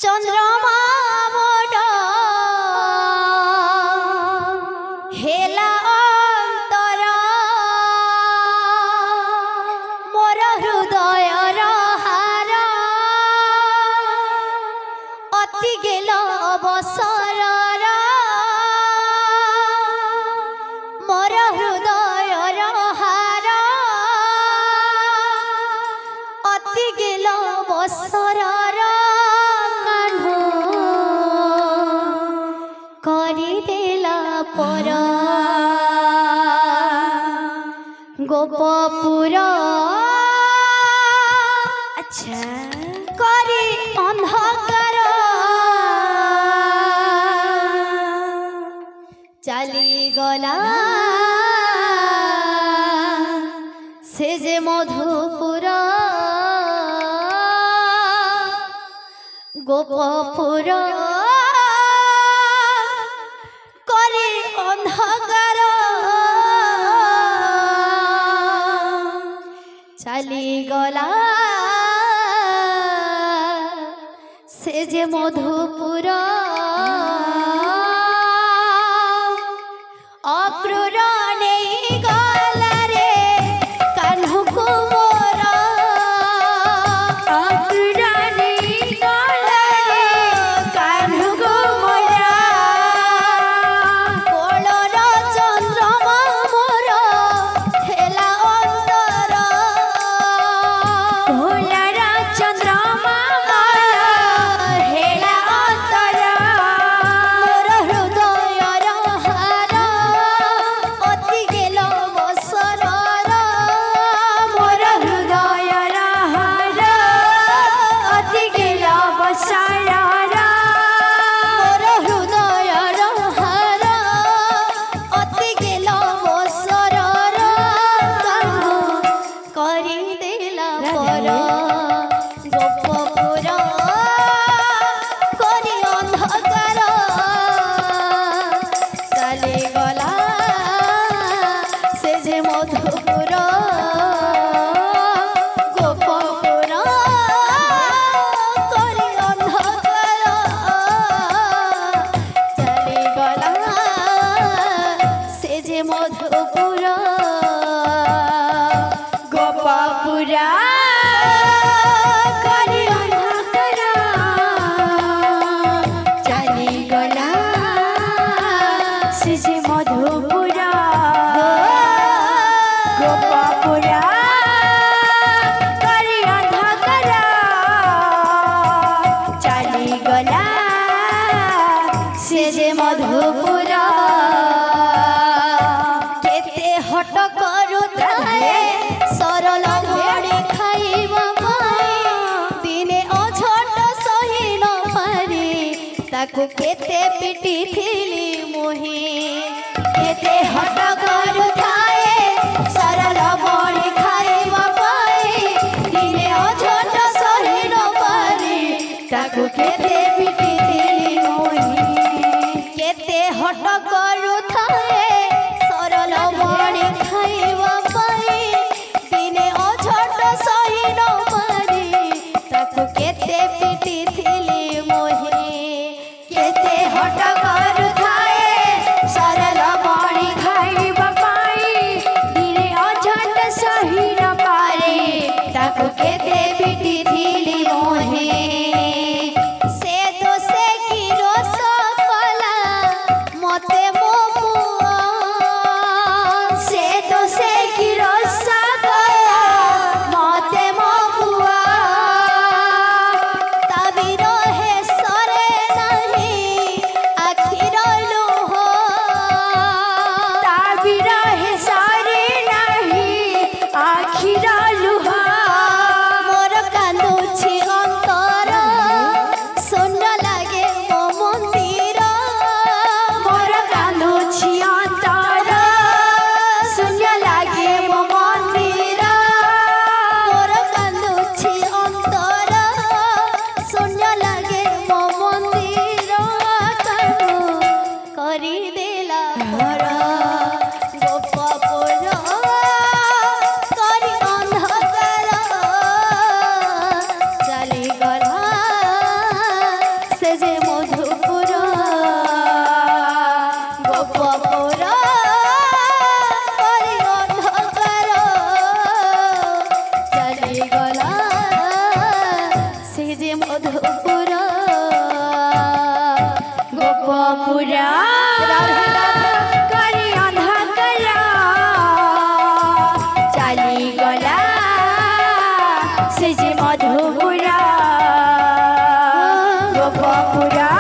चंद्रमा मोड हेला अंतर मोर हृदय हार अति गेल अवसर मोर हृदय हार अति गेल अवसर पर गोपपुर अच्छा करी अंधकार चली गला से जे मधुपुर गोपपुर चली गला से जे मधुपुर अक्रूर नहीं गला रे कान्हू को मोर अक्रूर नहीं गला रे कान्हू को मोर कोलर चंद्रमा मोर हेला अंतर कोलर चंद्रमा मोर हेला अंतर मोर हृदय हार अति गेल बसर मोर हृदय हार अति गेल बसर मोर हृदय हार अति गेल बसर करी देला पर गोपपुर करी अंधकार चली गला से जे मधुपुर गोपपुर करी अंधकार चली गला से जे मधुपुर गोपपुर करी अंधकार चली गला से जे मधुपुर गोपपुर करी अंधकार चली गला से जे मधुपुर केते हट करुଥାଏ सरल घड़ी खाइबा पाई दिने अझट सही न पारी ताकू केते पिटी थिली मोही केते हट करुଥାଏ सरल घड़ी खाइबा पाई दिने अझट सही न पारी ताकू केते पिटी थिली मोही केते हट करुଥାଏ सरल घड़ी खाइबा पाई दिने अझट सही न पारी ताकू केते पिटी थिली मोही केते हट करुଥାଏ सरल घड़ी खाइबा पाई दिने अझट सही न पारी ताकू केते पिटी थिली मोही से तो से की रस कला मते मो पुआ से तो से की रस कला मते मो पुआ तभी रहे सरे नहीं आखिर लुह तभी रहे सरे नहीं आखिर लुह मोर कांदुछि अंतर যে মধুপুর গোপপুরা করি অন্ধকারা চালি গলা সে যে মধুপুরা গোপপুরা